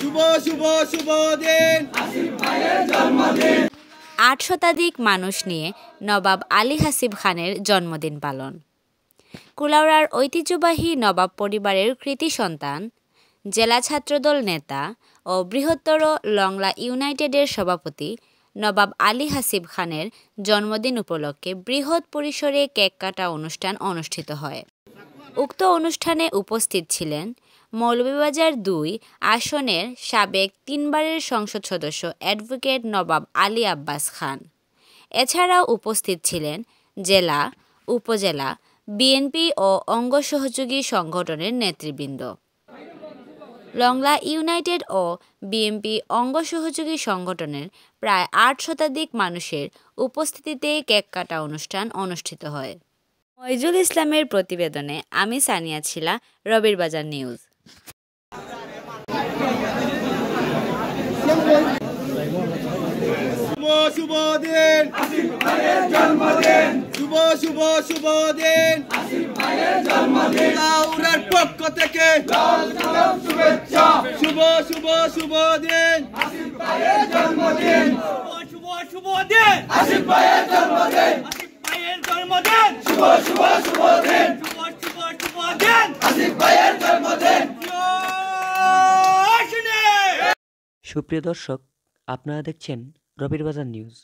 শুভ শুভ শুভ দিন আসিফ ভাইয়ের জন্মদিন। 8 শতাধিক মানুষ নিয়ে নবাব আলী হাসিব খানের জন্মদিন পালন। কুলাউড়ার ঐতিহ্যবাহী নবাব পরিবারের কৃতি সন্তান, জেলা ছাত্রদল নেতা ও বৃহত্তর লংলা ইউনাইটেডের সভাপতি নবাব আলী হাসিব খানের জন্মদিন উপলক্ষে বৃহৎ পরিসরে কেক কাটা অনুষ্ঠান অনুষ্ঠিত হয়। উক্ত অনুষ্ঠানে উপস্থিত ছিলেন মৌলভীবাজার 2 আসনের সাবেক 3 বারের সংসদ সদস্য অ্যাডভোকেট নবাব আলী আব্বাস খান। এছাড়াও উপস্থিত ছিলেন জেলা, উপজেলা বিএনপি ও অঙ্গ সহযোগী সংগঠনের নেতৃবৃন্দ। লংলা ইউনাইটেড ও বিএনপি অঙ্গ সহযোগী সংগঠনের প্রায় 8 শতাধিক মানুষের উপস্থিতিতে কেক কাটা অনুষ্ঠান অনুষ্ঠিত হয়। মইজুল ইসলামের প্রতিবেদনে আমি সানিয়া ছিলা, রবির বাজার নিউজ। শুভ দিন আসিফ ভাইয়ের জন্মদিন। শুভ শুভ শুভ দিন আসিফ ভাইয়ের জন্মদিন। কুলাউড়ার পক্ষ থেকে লাল গোলাপ শুভেচ্ছা। শুভ শুভ শুভ দিন আসিফ ভাইয়ের জন্মদিন। শুভ শুভ দিন আসিফ ভাইয়ের জন্মদিন। আসিফ ভাইয়ের জন্মদিন। শুভ শুভ শুভ দিন। শুভ শুভ শুভ দিন আসিফ ভাইয়ের জন্মদিন। সুপ্রিয় দর্শক, আপনারা দেখছেন রবির বাজার নিউজ।